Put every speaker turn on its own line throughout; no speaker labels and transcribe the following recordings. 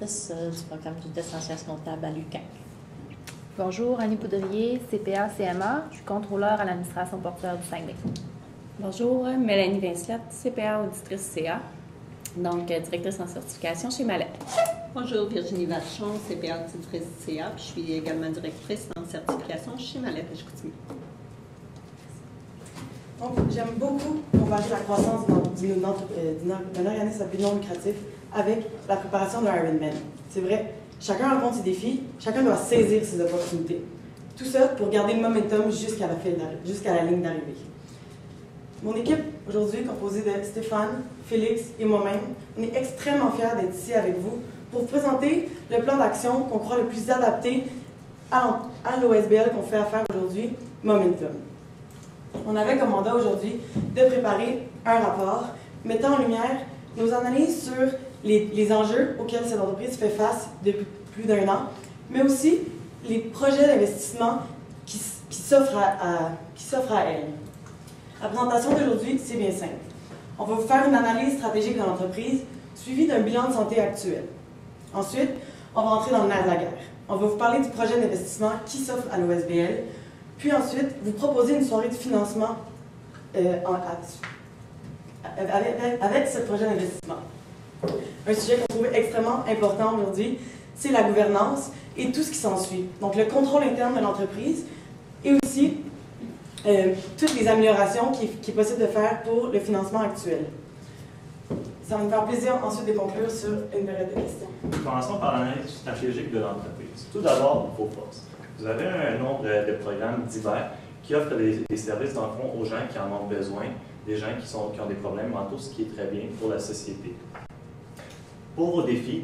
Du programme de sciences comptables à l'UQAC.
Bonjour, Annie Poudrier, CPA, CMA. Je suis contrôleur à l'administration portuaire du Saguenay.
Bonjour, Mélanie Vincelette, CPA auditrice CA, donc directrice en certification chez Mallet.
Bonjour, Virginie Vachon, CPA auditrice CA, puis je suis également directrice en certification chez Mallet et Chicoutimi.
Donc, j'aime beaucoup comparer la croissance d'un organisme à but non lucratif avec la préparation d'un Ironman. C'est vrai, chacun rencontre ses défis, chacun doit saisir ses opportunités. Tout ça pour garder le momentum jusqu'à la ligne d'arrivée. Mon équipe aujourd'hui, composée de Stéphane, Félix et moi-même, on est extrêmement fiers d'être ici avec vous pour vous présenter le plan d'action qu'on croit le plus adapté à l'OSBL qu'on fait affaire aujourd'hui, Momentum. On avait comme mandat aujourd'hui de préparer un rapport mettant en lumière nos analyses sur les enjeux auxquels cette entreprise fait face depuis plus d'1 an, mais aussi les projets d'investissement qui s'offrent à elle. La présentation d'aujourd'hui, c'est bien simple. On va vous faire une analyse stratégique de l'entreprise, suivie d'un bilan de santé actuel. Ensuite, on va entrer dans le nerf de la guerre. On va vous parler du projet d'investissement qui s'offre à l'OSBL, puis ensuite, vous proposer une soirée de financement avec ce projet d'investissement. Un sujet qu'on trouve extrêmement important aujourd'hui, c'est la gouvernance et tout ce qui s'ensuit. Donc, le contrôle interne de l'entreprise et aussi toutes les améliorations qu'il est possible de faire pour le financement actuel. Ça va me faire plaisir ensuite de conclure sur une période de questions.
Commençons par l'analyse stratégique de l'entreprise. Tout d'abord, vos forces. Vous avez un nombre de programmes divers qui offrent des services, dans le fond, aux gens qui en ont besoin, des gens qui ont des problèmes mentaux, ce qui est très bien pour la société. Pour vos défis,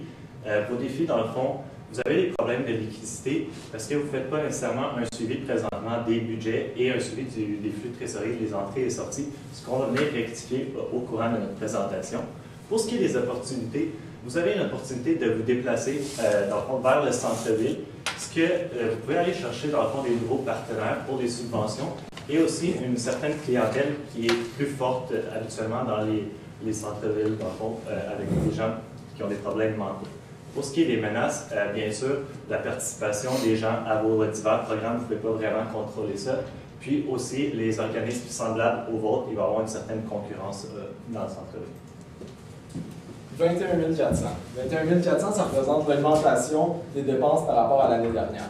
dans le fond, vous avez des problèmes de liquidité parce que vous ne faites pas nécessairement un suivi présentement des budgets et un suivi des flux de trésorerie, des entrées et sorties, ce qu'on va venir rectifier au courant de notre présentation. Pour ce qui est des opportunités, vous avez une opportunité de vous déplacer dans le fond, vers le centre-ville, ce que vous pouvez aller chercher dans le fond des nouveaux partenaires pour des subventions et aussi une certaine clientèle qui est plus forte habituellement dans les centres-villes, dans le fond, avec des gens qui ont des problèmes mentaux. Pour ce qui est des menaces, bien sûr, la participation des gens à vos divers programmes, vous ne pouvez pas vraiment contrôler ça. Puis aussi, les organismes semblables aux vôtres, il va y avoir une certaine concurrence dans le centre-ville.
21 400. 21 400, ça représente l'augmentation des dépenses par rapport à l'année dernière.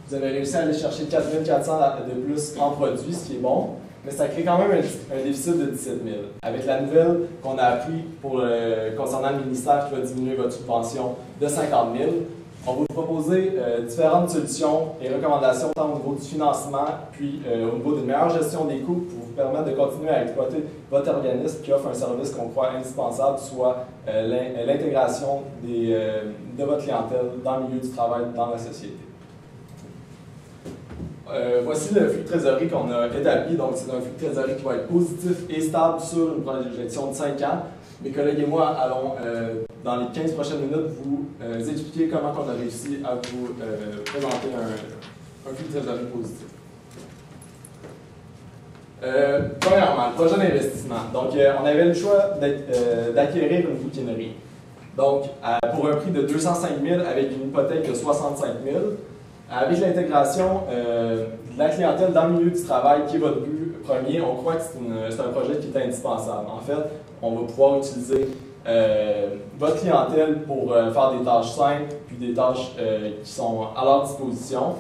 Vous avez réussi à aller chercher 4 400 de plus en produits, ce qui est bon, mais ça crée quand même un déficit de 17 000. Avec la nouvelle qu'on a appris concernant le ministère qui va diminuer votre subvention de 50 000, on va vous proposer différentes solutions et recommandations tant au niveau du financement, puis au niveau d'une meilleure gestion des coûts pour vous permettre de continuer à exploiter votre organisme qui offre un service qu'on croit indispensable, soit l'intégration de votre clientèle dans le milieu du travail, dans la société. Voici le flux de trésorerie qu'on a établi. Donc, c'est un flux de trésorerie qui va être positif et stable sur une projection de 5 ans. Mes collègues et moi allons, dans les 15 prochaines minutes, vous expliquer comment on a réussi à vous présenter un flux de trésorerie positif. Premièrement, le projet d'investissement. Donc, on avait le choix d'acquérir une bouquinerie. Donc, pour un prix de 205 000 avec une hypothèque de 65 000. Avec l'intégration de la clientèle dans le milieu du travail, qui est votre but premier, on croit que c'est un projet qui est indispensable. En fait, on va pouvoir utiliser votre clientèle pour faire des tâches simples, puis des tâches qui sont à leur disposition.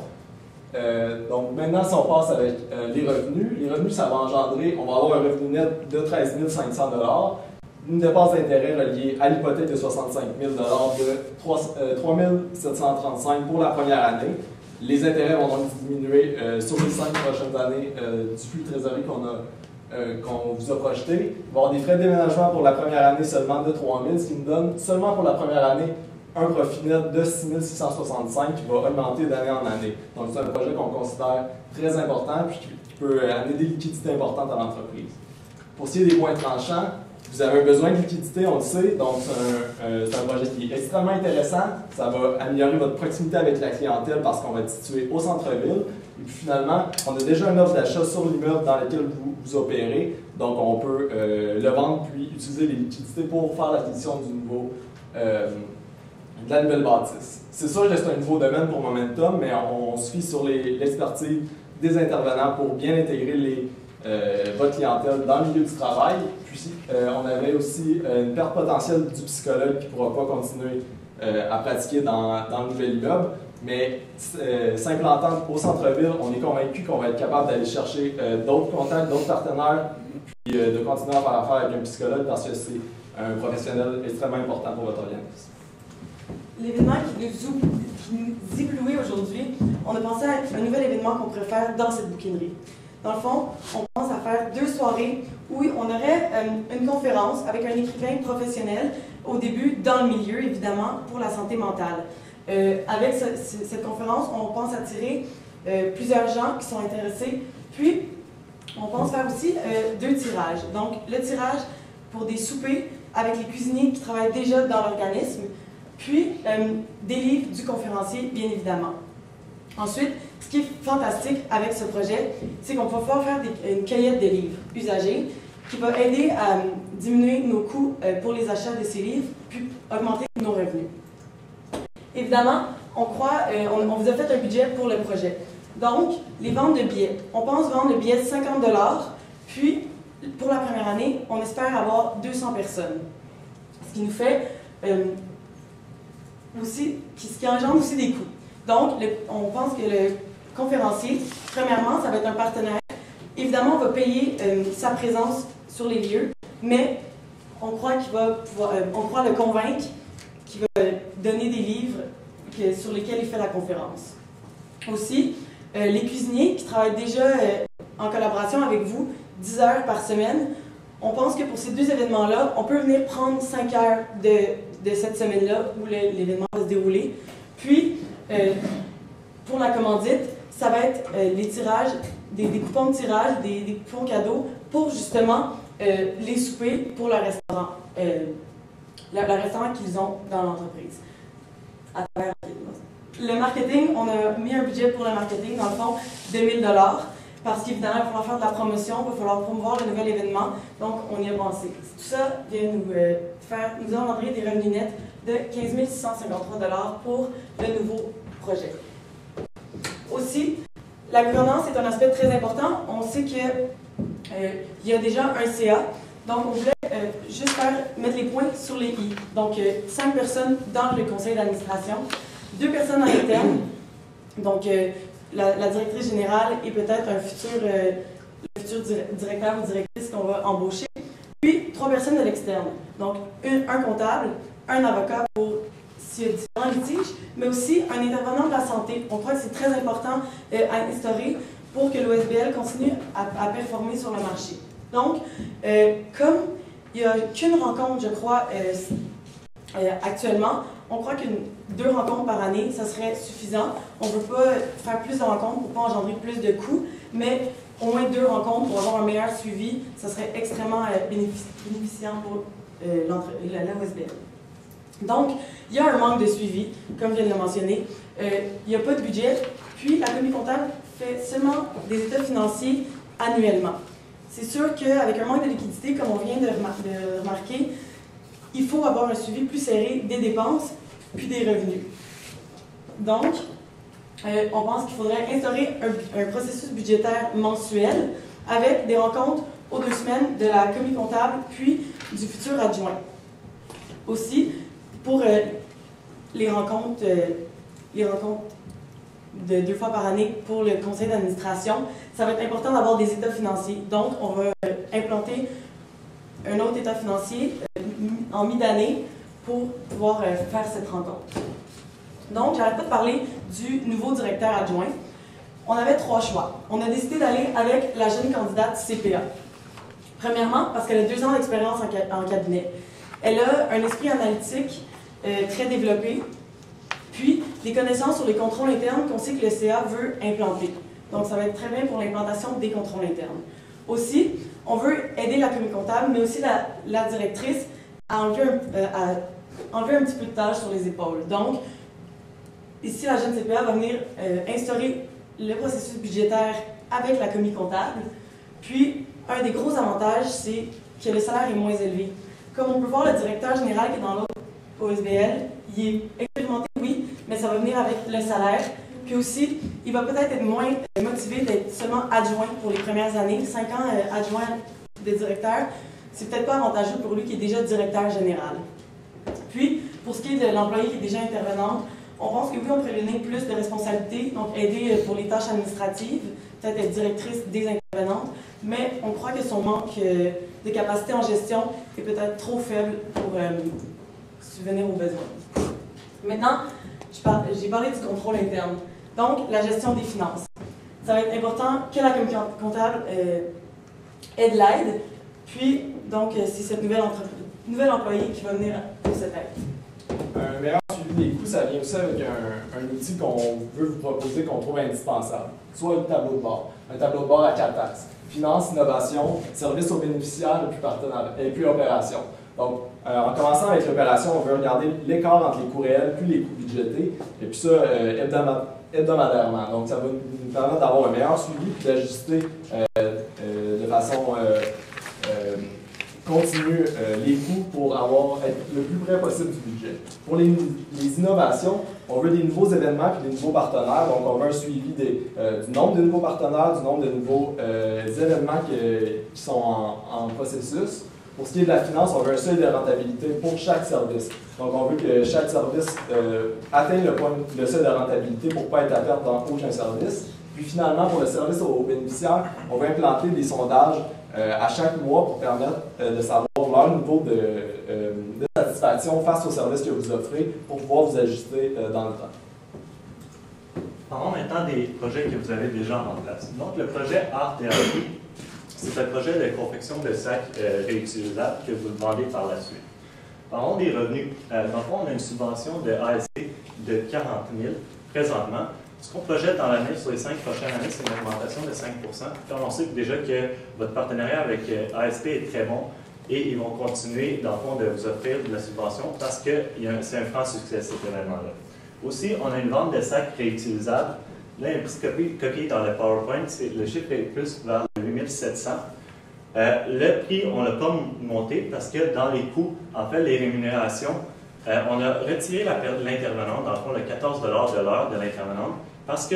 Donc maintenant, si on passe avec les revenus, ça va engendrer, on va avoir un revenu net de 13 500 $, une dépense d'intérêt reliée à l'hypothèque de 65 000 $, de 3 735 pour la première année. Les intérêts vont donc diminuer sur les 5 prochaines années du flux de trésorerie qu'on vous a projeté. Il va y avoir des frais de déménagement pour la première année seulement de 3 000, ce qui nous donne seulement pour la première année un profit net de 6 665 qui va augmenter d'année en année. Donc c'est un projet qu'on considère très important et qui peut amener des liquidités importantes à l'entreprise. Pour ce qui est des points tranchants, vous avez un besoin de liquidité, on le sait, donc c'est un projet qui est extrêmement intéressant. Ça va améliorer votre proximité avec la clientèle parce qu'on va être situé au centre-ville. Et puis finalement, on a déjà une offre d'achat sur l'immeuble dans lequel vous opérez. Donc on peut le vendre puis utiliser les liquidités pour faire l'acquisition du nouveau de la nouvelle bâtisse. C'est sûr que c'est un nouveau domaine pour Momentum, mais on se fie sur l'expertise des intervenants pour bien intégrer votre clientèle dans le milieu du travail. Puis, on avait aussi une perte potentielle du psychologue qui ne pourra pas continuer à pratiquer dans le nouvel immeuble. Mais s'implantant au centre-ville, on est convaincu qu'on va être capable d'aller chercher d'autres contacts, d'autres partenaires, puis de continuer à faire affaire avec un psychologue parce que c'est un professionnel extrêmement important pour votre organisme.
L'événement qui nous éblouit aujourd'hui, on a pensé à un nouvel événement qu'on pourrait faire dans cette bouquinerie. Dans le fond, on pense à faire 2 soirées où on aurait une conférence avec un écrivain professionnel au début, dans le milieu, évidemment, pour la santé mentale. Avec cette conférence, on pense attirer plusieurs gens qui sont intéressés. Puis, on pense faire aussi 2 tirages. Donc, le tirage pour des soupers avec les cuisiniers qui travaillent déjà dans l'organisme, puis des livres du conférencier, bien évidemment. Ensuite, ce qui est fantastique avec ce projet, c'est qu'on va pouvoir faire une cueillette de livres usagés qui va aider à diminuer nos coûts pour les achats de ces livres, puis augmenter nos revenus. Évidemment, on vous a fait un budget pour le projet. Donc, les ventes de billets. On pense vendre le billet de 50 $, puis pour la première année, on espère avoir 200 personnes. Ce qui nous fait ce qui engendre aussi des coûts. Donc, on pense que le conférencier, premièrement, ça va être un partenaire. Évidemment, on va payer sa présence sur les lieux, mais on croit le convaincre qu'il va donner des livres sur lesquels il fait la conférence. Aussi, les cuisiniers qui travaillent déjà en collaboration avec vous 10 heures par semaine, on pense que pour ces 2 événements-là, on peut venir prendre 5 heures de cette semaine-là où l'événement va se dérouler. Puis, pour la commandite, ça va être les tirages, des coupons de tirage, des coupons cadeaux pour justement les soupers pour le restaurant, le restaurant qu'ils ont dans l'entreprise. À travers le marketing, on a mis un budget pour le marketing, dans le fond, de 1 000 $, parce qu'évidemment, il va falloir faire de la promotion, il va falloir promouvoir le nouvel événement, donc on y a pensé. Tout ça vient nous engendrer des revenus nets de 15 653 $ pour le nouveau projet. Aussi, la gouvernance est un aspect très important. On sait qu'il y a déjà un CA, donc on voulait juste mettre les points sur les i. Donc, 5 personnes dans le conseil d'administration, 2 personnes en interne, donc la directrice générale et peut-être le futur directeur ou directrice qu'on va embaucher, puis 3 personnes de l'externe. Donc, un comptable, un avocat pour s'il y a différents litiges, mais aussi un intervenant de la santé. On croit que c'est très important à instaurer pour que l'OSBL continue à performer sur le marché. Donc, comme il n'y a qu'une rencontre, je crois, actuellement, on croit que 2 rencontres par année, ça serait suffisant. On ne veut pas faire plus de rencontres pour ne pas engendrer plus de coûts, mais au moins 2 rencontres pour avoir un meilleur suivi, ça serait extrêmement bénéficiant pour l'OSBL. Donc, il y a un manque de suivi, comme je viens de le mentionner. Il n'y a pas de budget, puis la commission comptable fait seulement des états financiers annuellement. C'est sûr qu'avec un manque de liquidité, comme on vient de remarquer, il faut avoir un suivi plus serré des dépenses puis des revenus. Donc, on pense qu'il faudrait instaurer un processus budgétaire mensuel avec des rencontres aux 2 semaines de la commission comptable puis du futur adjoint. Aussi, pour les rencontres de 2 fois par année pour le conseil d'administration, ça va être important d'avoir des états financiers. Donc, on va implanter un autre état financier en mi-d'année pour pouvoir faire cette rencontre. Donc, j'arrête pas de parler du nouveau directeur adjoint. On avait 3 choix. On a décidé d'aller avec la jeune candidate CPA. Premièrement, parce qu'elle a 2 ans d'expérience en cabinet. Elle a un esprit analytique très développé, puis des connaissances sur les contrôles internes qu'on sait que le CA veut implanter. Donc, ça va être très bien pour l'implantation des contrôles internes. Aussi, on veut aider la commission comptable, mais aussi la directrice à enlever un petit peu de tâches sur les épaules. Donc, ici, la jeune CPA va venir instaurer le processus budgétaire avec la commission comptable. Puis, un des gros avantages, c'est que le salaire est moins élevé. Comme on peut voir le directeur général qui est dans l'autre SBL, il est expérimenté, oui, mais ça va venir avec le salaire. Puis aussi, il va peut-être être moins motivé d'être seulement adjoint pour les premières années. 5 ans adjoint de directeur, c'est peut-être pas avantageux pour lui qui est déjà directeur général. Puis, pour ce qui est de l'employé qui est déjà intervenant, on pense que oui, on pourrait lui donner plus de responsabilités, donc aider pour les tâches administratives, peut-être être directrice des intervenantes, mais on croit que son manque de capacité en gestion est peut-être trop faible pour subvenir aux besoins. Maintenant, j'ai parlé du contrôle interne, donc la gestion des finances. Ça va être important que la commission comptable ait de l'aide, puis donc c'est cette nouvelle employée qui va venir pour cette aide.
Un meilleur suivi des coûts, ça vient aussi avec un outil qu'on veut vous proposer, qu'on trouve indispensable. Soit le tableau de bord. Un tableau de bord à 4 axes. Finance, innovation, service aux bénéficiaires et puis opération. Donc, en commençant avec l'opération, on veut regarder l'écart entre les coûts réels puis les coûts budgétés, et puis ça hebdomadairement. Donc, ça va nous permettre d'avoir un meilleur suivi et d'ajuster de façon continue les coûts pour être le plus près possible du budget. Pour les innovations, on veut des nouveaux événements et des nouveaux partenaires. Donc, on veut un suivi du nombre de nouveaux partenaires, du nombre de nouveaux événements qui sont en processus. Pour ce qui est de la finance, on veut un seuil de rentabilité pour chaque service. Donc, on veut que chaque service atteigne le seuil de rentabilité pour ne pas être à perte dans aucun service. Puis finalement, pour le service aux bénéficiaires, on veut implanter des sondages à chaque mois pour permettre de savoir leur niveau de satisfaction face aux services que vous offrez pour pouvoir vous ajuster dans le temps.
Parlons maintenant des projets que vous avez déjà en place. Donc, le projet Art Thérapie, c'est un projet de confection de sacs réutilisables que vous vendez par la suite. Parlons des revenus. Dans le fond, on a une subvention de ASC de 40 000 présentement. Ce qu'on projette dans l'année, sur les 5 prochaines années, c'est une augmentation de 5 Puis on sait déjà que votre partenariat avec ASP est très bon et ils vont continuer, dans le fond, de vous offrir de la subvention parce que c'est un franc succès, cet événement-là. Aussi, on a une vente de sacs réutilisables. Là, il y a une petite copie dans le PowerPoint, le chiffre est plus vers 8 700. Le prix, on ne l'a pas monté parce que dans les coûts, en fait, les rémunérations, on a retiré l'intervenante, dans le fond, le 14 de l'heure de l'intervenante, parce que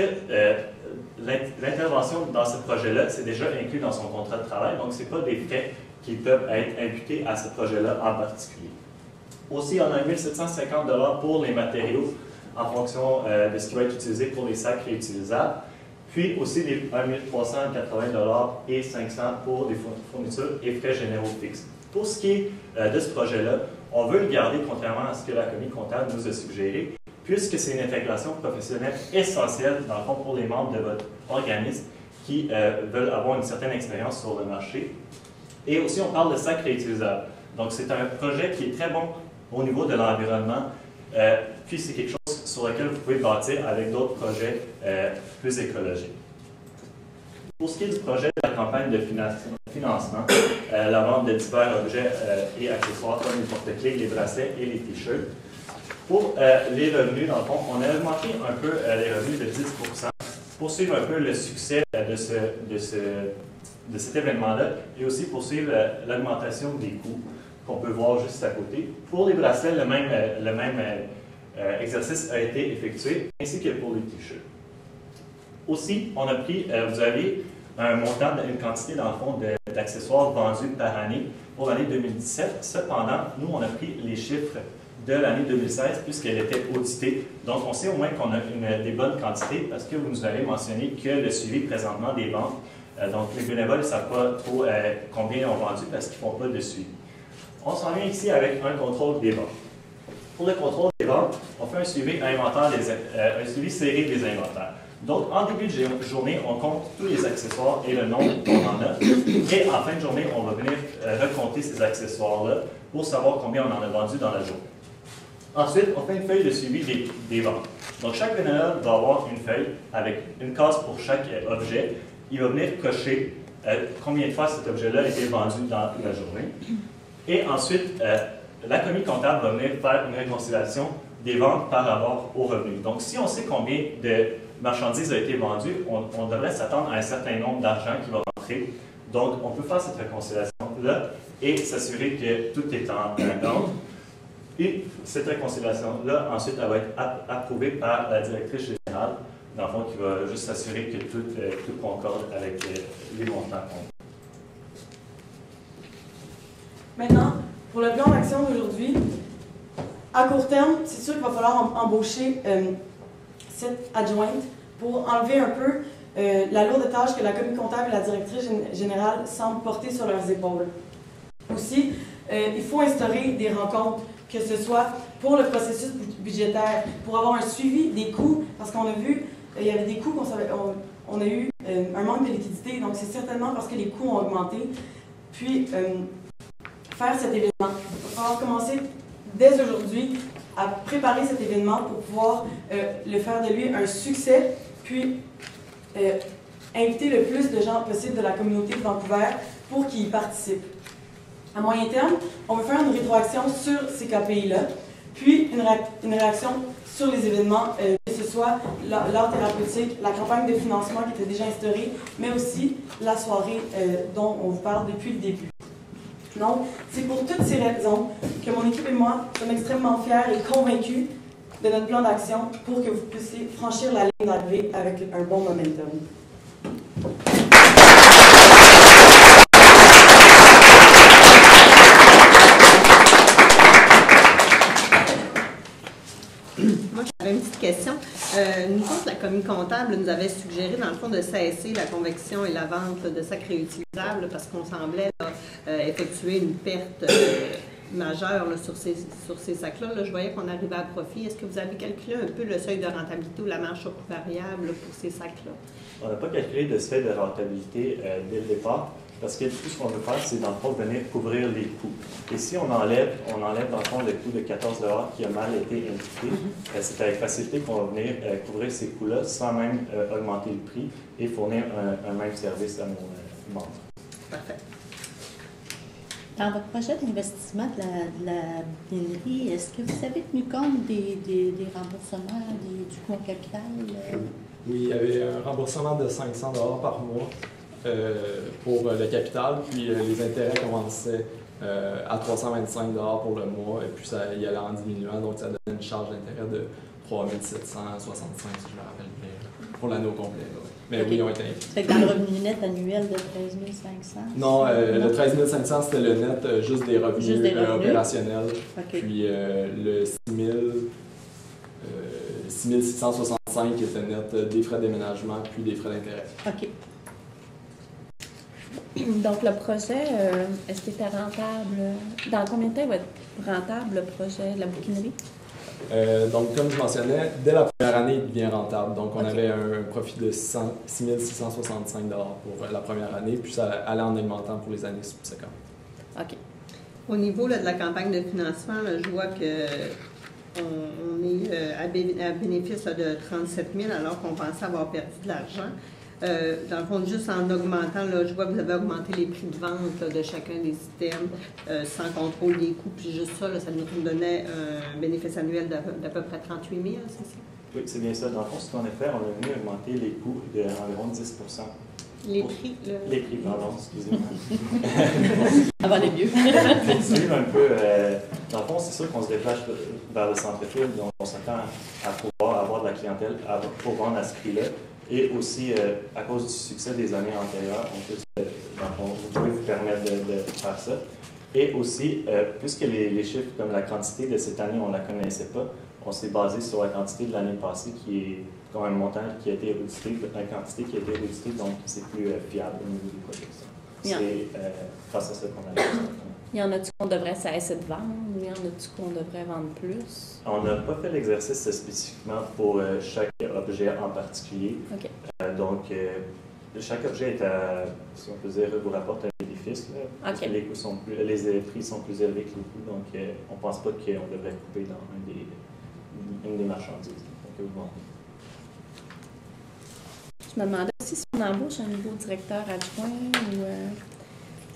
l'intervention dans ce projet-là, c'est déjà inclus dans son contrat de travail, donc ce n'est pas des frais qui peuvent être imputés à ce projet-là en particulier. Aussi, on a 1 750 $ pour les matériaux en fonction de ce qui va être utilisé pour les sacs réutilisables. Puis aussi les 1 380 $ et 500 pour les fournitures et frais généraux fixes. Pour ce qui est de ce projet-là, on veut le garder contrairement à ce que la commission comptable nous a suggéré, puisque c'est une intégration professionnelle essentielle, dans le fond, pour les membres de votre organisme qui veulent avoir une certaine expérience sur le marché. Et aussi, on parle de sacs réutilisables. Donc, c'est un projet qui est très bon au niveau de l'environnement, puis c'est quelque chose sur lequel vous pouvez bâtir avec d'autres projets plus écologiques. Pour ce qui est du projet de la campagne de financement, la vente de divers objets et accessoires comme les porte-clés, les bracelets et les t-shirts. Pour les revenus, dans le fond, on a augmenté un peu les revenus de 10 pour suivre un peu le succès de cet événement-là et aussi poursuivre l'augmentation des coûts qu'on peut voir juste à côté. Pour les bracelets, le même exercice a été effectué, ainsi que pour les t-shirts. Aussi, on a pris, vous avez un montant, une quantité dans le fond d'accessoires vendus par année pour l'année 2017. Cependant, nous, on a pris les chiffres de l'année 2016 puisqu'elle était auditée. Donc, on sait au moins qu'on a des bonnes quantités parce que vous nous avez mentionné que le suivi présentement des ventes, donc les bénévoles ne savent pas trop combien ils ont vendu parce qu'ils ne font pas de suivi. On s'en vient ici avec un contrôle des ventes. Pour le contrôle des ventes, on fait un suivi un suivi serré des inventaires. Donc, en début de journée, on compte tous les accessoires et le nombre qu'on en a. Et en fin de journée, on va venir recompter ces accessoires-là pour savoir combien on en a vendu dans la journée. Ensuite, on fait une feuille de suivi des ventes. Donc, chaque bénévole va avoir une feuille avec une case pour chaque objet. Il va venir cocher combien de fois cet objet-là a été vendu dans la journée. Et ensuite, la commission comptable va venir faire une réconciliation des ventes par rapport aux revenus. Donc, si on sait combien de marchandises ont été vendues, on devrait s'attendre à un certain nombre d'argent qui va rentrer. Donc, on peut faire cette réconciliation-là et s'assurer que tout est en ordre. Et cette réconciliation-là, ensuite, elle va être approuvée par la directrice générale, dans le fond, qui va juste s'assurer que tout concorde avec les montants qu'on.
Maintenant, pour le plan d'action d'aujourd'hui, à court terme, c'est sûr qu'il va falloir embaucher cette adjointe pour enlever un peu la lourde tâche que la commis comptable et la directrice générale semblent porter sur leurs épaules. Aussi, il faut instaurer des rencontres, que ce soit pour le processus budgétaire, pour avoir un suivi des coûts, parce qu'on a vu, il y avait des coûts on a eu un manque de liquidité, donc c'est certainement parce que les coûts ont augmenté. Puis, faire cet événement. Il va falloir commencer dès aujourd'hui à préparer cet événement pour pouvoir le faire de lui un succès, puis inviter le plus de gens possible de la communauté de Vancouver pour qu'ils y participent. À moyen terme, on veut faire une rétroaction sur ces KPI-là, puis une réaction sur les événements, que ce soit l'art thérapeutique, la campagne de financement qui était déjà instaurée, mais aussi la soirée dont on vous parle depuis le début. Donc, c'est pour toutes ces raisons que mon équipe et moi sommes extrêmement fiers et convaincus de notre plan d'action pour que vous puissiez franchir la ligne d'arrivée avec un bon momentum.
Moi, j'avais une petite question. Nous autres, la commis comptable nous avait suggéré, dans le fond, de cesser la convection et la vente de sacs réutilisables parce qu'on semblait effectuer une perte majeure là, sur ces sacs-là. Là, je voyais qu'on arrivait à profit. Est-ce que vous avez calculé un peu le seuil de rentabilité ou la marge au coût variable pour ces sacs-là? On
n'a pas calculé de seuil de rentabilité dès le départ. Parce que tout ce qu'on veut faire, c'est dans le fond venir couvrir les coûts. Et si on enlève dans le fond le coût de 14 $ qui a mal été indiqué, c'est avec facilité qu'on va venir couvrir ces coûts-là sans même augmenter le prix et fournir un même service à nos membres.
Parfait.
Dans votre projet d'investissement de la biennerie, est-ce que vous avez tenu compte des remboursements du coût en capital?
Oui, il y avait un remboursement de 500 $ par mois. Pour le capital, puis les intérêts commençaient à 325 $ pour le mois, et puis ça y allait en diminuant, donc ça donnait une charge d'intérêt de 3 765, si je me rappelle bien, pour l'année au complet. Là. Mais okay. Oui, ils ont été inclus.
Ça fait que dans le revenu net annuel de 13 500?
Non, le 13 500, c'était le net, juste des revenus, opérationnels. Okay. Puis le 6 665 qui était net des frais de déménagement, puis des frais d'intérêt.
OK.
Donc, le projet, est-ce qu'il était rentable? Dans combien de temps il va être rentable, le projet de la bouquinerie?
Donc, comme je mentionnais, dès la première année, il devient rentable. Donc, on avait un profit de 6 665 $ pour la première année, puis ça allait en augmentant pour les années subséquentes.
OK.
Au niveau là, de la campagne de financement, là, je vois que on est à bénéfice là, de 37 000 alors qu'on pensait avoir perdu de l'argent. Dans le fond, juste en augmentant, là, je vois que vous avez augmenté les prix de vente là, de chacun des items sans contrôle des coûts. Puis juste ça, là, ça nous donnait un bénéfice annuel d'à peu près 38 000, c'est ça?
Oui, c'est bien ça. Dans le fond, ce qu'on a fait, on a venu augmenter les coûts d'environ 10
Les prix, là? Les prix,
pardon, excusez-moi.
Ça va aller mieux.
un peu, dans le fond, c'est sûr qu'on se déplace vers le centre-ville, donc on s'attend à pouvoir avoir de la clientèle pour vendre à ce prix-là. Et aussi, à cause du succès des années antérieures, vous pouvez vous permettre de faire ça. Et aussi, puisque les chiffres comme la quantité de cette année, on ne la connaissait pas, on s'est basé sur la quantité de l'année passée qui est comme un montant qui a été érudité, la quantité qui a été éruditée, donc c'est plus fiable au niveau des projections. C'est grâce à ça qu'on a fait ça.
Il y en a-tu qu'on devrait cesser de vendre? Il y en a-tu qu'on devrait vendre plus?
On n'a pas fait l'exercice spécifiquement pour chaque objet en particulier.
Okay.
Donc, chaque objet est à, si on peut dire, vous rapporte un bénéfice. Là, parce que les prix sont plus élevés que les coûts. Donc, on ne pense pas qu'on devrait couper dans une des marchandises. Donc, bon.
Je me demandais si on embauche un nouveau directeur adjoint ou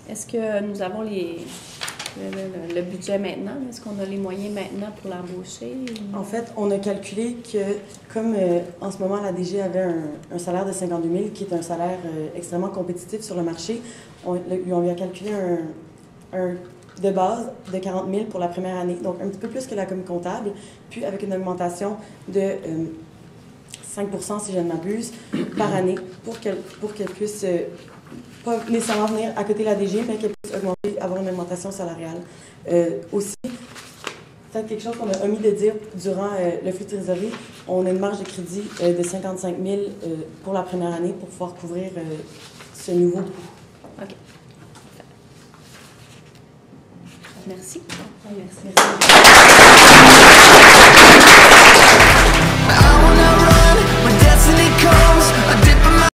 est-ce que nous avons le budget maintenant? Est-ce qu'on a les moyens maintenant pour l'embaucher?
En fait, on a calculé que, comme en ce moment, la DG avait un salaire de 52 000, qui est un salaire extrêmement compétitif sur le marché, on lui a calculé un de base de 40 000 pour la première année, donc un petit peu plus que la commis comptable, puis avec une augmentation de 5 % si je ne m'abuse, par année, pour qu'elle puisse, pas nécessairement venir à côté de la DG, mais qu'elle puisse augmenter, avoir une augmentation salariale. Aussi, peut-être quelque chose qu'on a omis de dire durant le flux de trésorerie, on a une marge de crédit de 55 000 pour la première année pour pouvoir couvrir ce nouveau coût.
OK. Merci.
Merci.